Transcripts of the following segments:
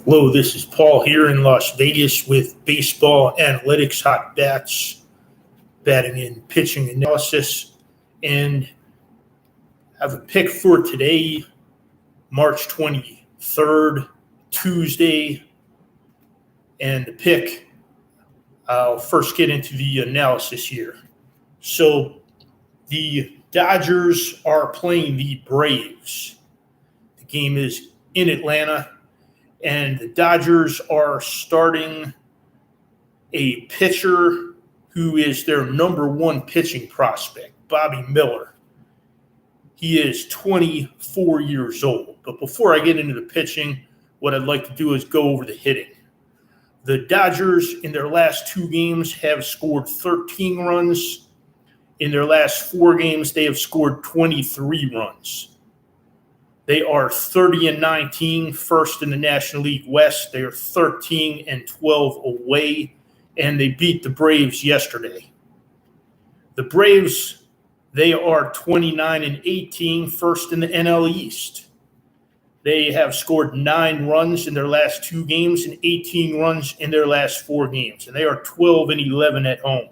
Hello, this is Paul here in Las Vegas with Baseball Analytics Hot Bats, batting and pitching analysis, and I have a pick for today, March 23rd, Tuesday, and the pick, I'll first get into the analysis here. So the Dodgers are playing the Braves. The game is in Atlanta. And the Dodgers are starting a pitcher who is their number one pitching prospect, Bobby Miller. He is 24 years old. But before I get into the pitching, what I'd like to do is go over the hitting. The Dodgers, in their last two games, have scored 13 runs. In their last four games, they have scored 23 runs. They are 30-19, first in the National League West. They are 13-12 away, and they beat the Braves yesterday. The Braves, they are 29-18, first in the NL East. They have scored 9 runs in their last two games and 18 runs in their last four games, and they are 12-11 at home.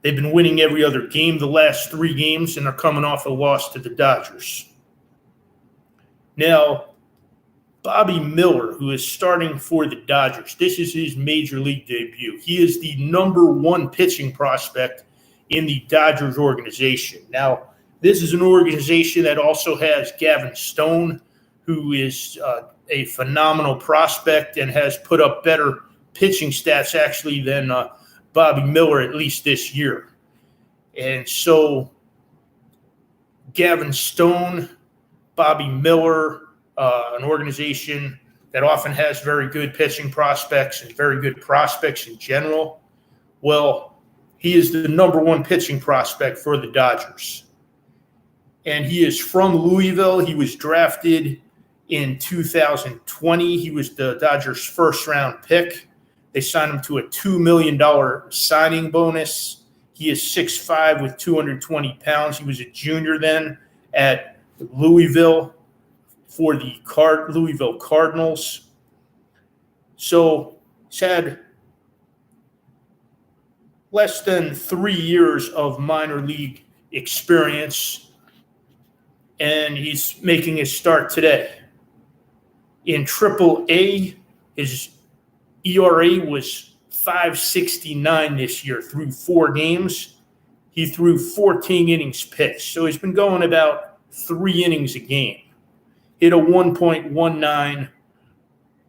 They've been winning every other game the last 3 games, and they're coming off a loss to the Dodgers. Now, Bobby Miller, who is starting for the Dodgers, this is his major league debut. He is the number one pitching prospect in the Dodgers organization. Now, this is an organization that also has Gavin Stone, who is a phenomenal prospect and has put up better pitching stats actually than Bobby Miller, at least this year. And so Gavin Stone, Bobby Miller, an organization that often has very good pitching prospects and very good prospects in general. Well, he is the number one pitching prospect for the Dodgers. And he is from Louisville. He was drafted in 2020. He was the Dodgers' first-round pick. They signed him to a $2 million signing bonus. He is 6'5" with 220 pounds. He was a junior then at Louisville for the Louisville Cardinals. So he's had less than 3 years of minor league experience, and he's making his start today. In Triple-A, his ERA was 5.69 this year through 4 games. He threw 14 innings pitched. So he's been going about 3 innings a game. Hit a 1.19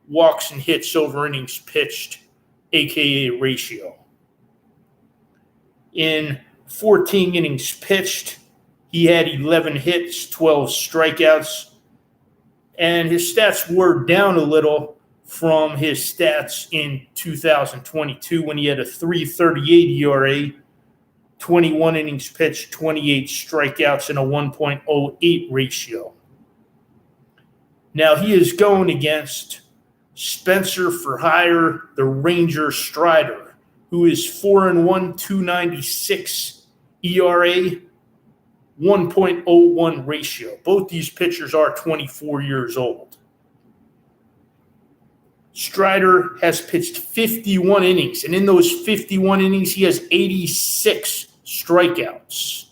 walks and hits over innings pitched, AKA ratio. In 14 innings pitched, he had 11 hits, 12 strikeouts, and his stats were down a little from his stats in 2022 when he had a 3.38 ERA, 21 innings pitched, 28 strikeouts, and a 1.08 ratio. Now he is going against Spencer for hire, the Ranger Strider, who is 4-1, 2.96 ERA, 1.01 ratio. Both these pitchers are 24 years old. Strider has pitched 51 innings, and in those 51 innings, he has 86 strikeouts.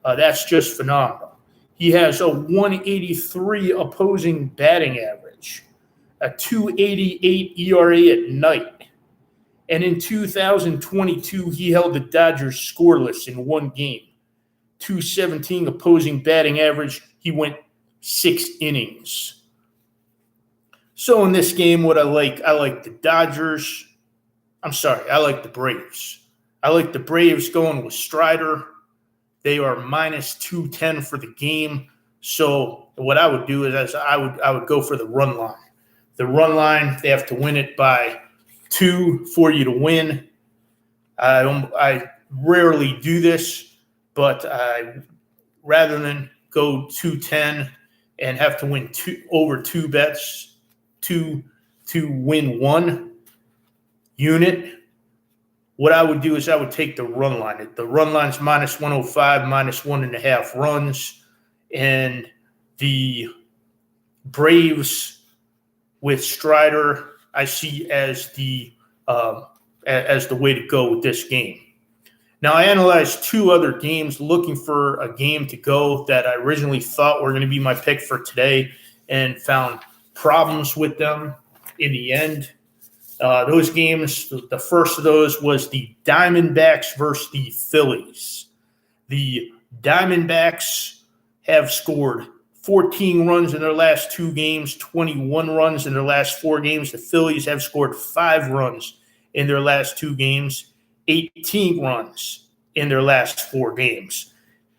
That's just phenomenal. He has a 183 opposing batting average, a 288 ERA at night. And in 2022, he held the Dodgers scoreless in 1 game. 217 opposing batting average. He went 6 innings. So in this game, what I like the Dodgers. I like the Braves. I like the Braves going with Strider. They are minus 210 for the game. So what I would do is I would go for the run line. The run line, they have to win it by 2 for you to win. I rarely do this, but rather than go 210 and have to win over 2 bets to win 1 unit, what I would do is I would take the run line. The run line's minus 105, minus 1.5 runs, and the Braves with Strider, I see as the way to go with this game. Now, I analyzed two other games looking for a game to go that I originally thought were going to be my pick for today and found problems with them in the end. Those games, the first of those was the Diamondbacks versus the Phillies. The Diamondbacks have scored 14 runs in their last two games, 21 runs in their last four games. The Phillies have scored 5 runs in their last two games, 18 runs in their last 4 games.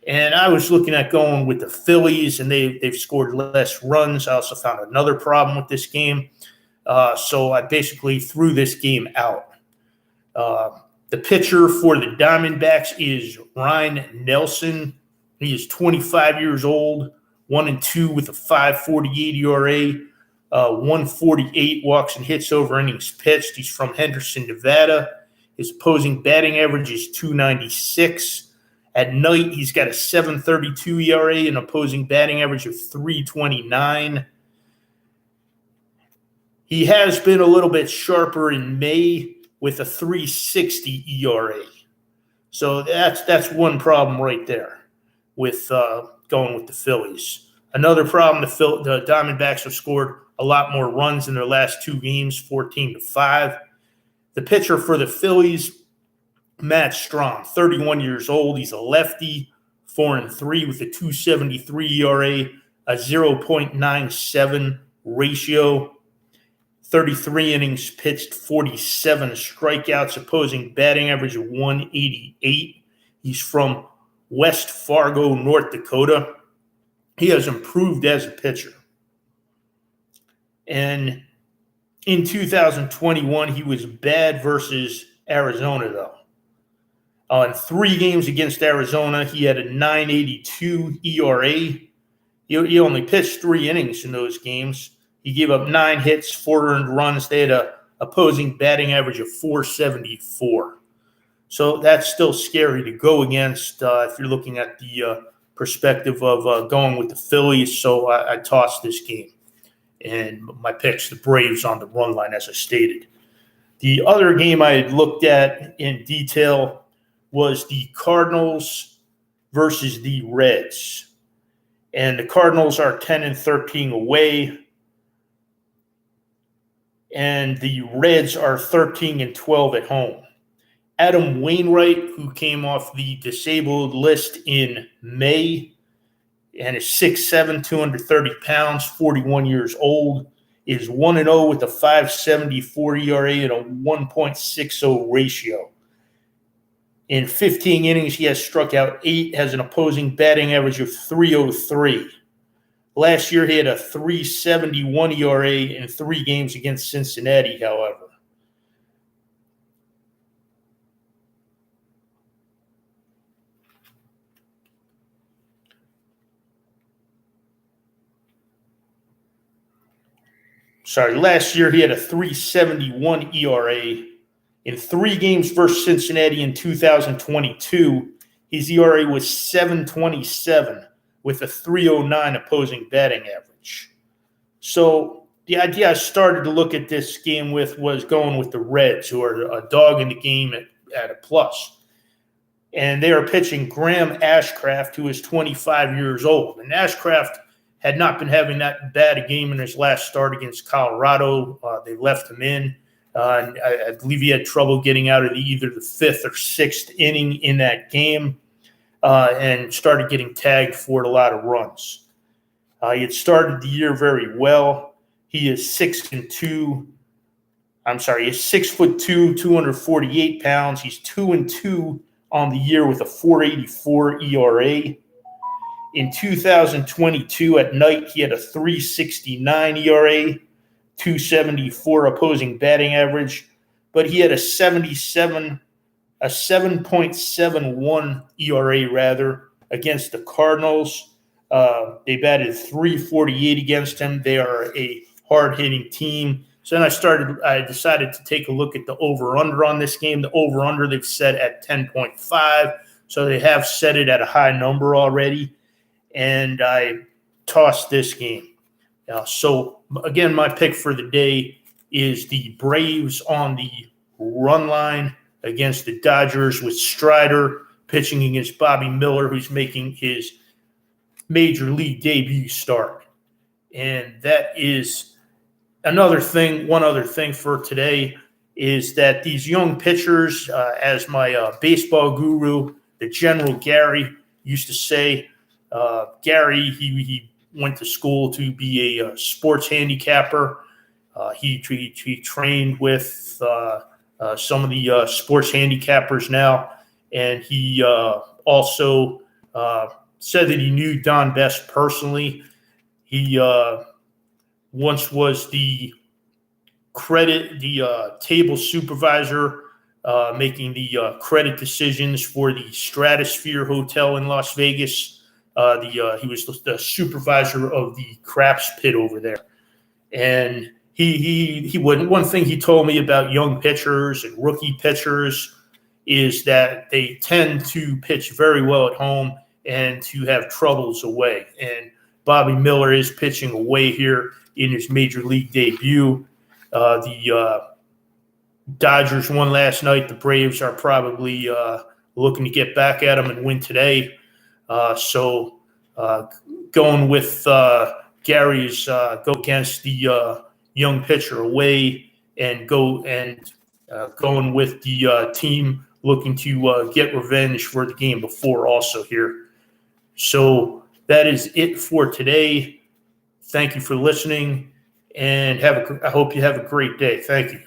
And I was looking at going with the Phillies, and they've scored less runs. I also found another problem with this game. So I basically threw this game out. The pitcher for the Diamondbacks is Ryan Nelson. He is 25 years old, 1-2 with a 5.48 ERA, 148 walks and hits over innings pitched. He's from Henderson, Nevada. His opposing batting average is .296. At night, he's got a 7.32 ERA and opposing batting average of .329. He has been a little bit sharper in May with a .360 ERA. So that's one problem right there with going with the Phillies. Another problem, the Diamondbacks have scored a lot more runs in their last 2 games, 14-5. The pitcher for the Phillies, Matt Strahm, 31 years old. He's a lefty, 4-3 with a .273 ERA, a 0.97 ratio. 33 innings pitched, 47 strikeouts, opposing batting average of .188. He's from West Fargo, North Dakota. He has improved as a pitcher. And in 2021, he was bad versus Arizona, though. In 3 games against Arizona, he had a .982 ERA. He only pitched 3 innings in those games. He gave up 9 hits, 4 earned runs. They had a opposing batting average of .474. So that's still scary to go against if you're looking at the perspective of going with the Phillies. So I tossed this game. And my pick's the Braves on the run line, as I stated. The other game I had looked at in detail was the Cardinals versus the Reds. And the Cardinals are 10-13 away. And the Reds are 13-12 at home. Adam Wainwright, who came off the disabled list in May and is 6'7", 230 pounds, 41 years old, is 1-0 with a 5.74 ERA and a 1.60 ratio. In 15 innings, he has struck out 8, has an opposing batting average of .303. Last year, he had a .371 ERA in 3 games against Cincinnati, however. Last year he had a .371 ERA in 3 games versus Cincinnati in 2022. His ERA was .727 with a .309 opposing batting average. So the idea I started to look at this game with was going with the Reds, who are a dog in the game at a plus. And they are pitching Graham Ashcraft, who is 25 years old. And Ashcraft had not been having that bad a game in his last start against Colorado. They left him in. And I believe he had trouble getting out of either the 5th or 6th inning in that game and started getting tagged for a lot of runs. He had started the year very well. He is 6'2". He's 6'2", 248 pounds. He's 2-2 on the year with a .484 ERA. In 2022, at night, he had a .369 ERA, .274 opposing batting average, but he had a 7.71 ERA against the Cardinals. They batted .348 against him. They are a hard-hitting team. So then I decided to take a look at the over-under on this game. The over-under they've set at 10.5, so they have set it at a high number already. And I tossed this game. So again, my pick for the day is the Braves on the run line against the Dodgers with Strider pitching against Bobby Miller, who's making his major league debut start. And that is another thing. One other thing for today is that these young pitchers, as my baseball guru, the General Gary, used to say, Gary, he went to school to be a sports handicapper. He trained with some of the sports handicappers now, and he also said that he knew Don Best personally. He once was the table supervisor, making the credit decisions for the Stratosphere Hotel in Las Vegas. He was the supervisor of the craps pit over there, and one thing he told me about young pitchers and rookie pitchers is that they tend to pitch very well at home and to have troubles away. And Bobby Miller is pitching away here in his major league debut. The Dodgers won last night. The Braves are probably looking to get back at them and win today. So going with Gary's go against the young pitcher away and going with the team looking to get revenge for the game before also here. So that is it for today. Thank you for listening, and I hope you have a great day. Thank you.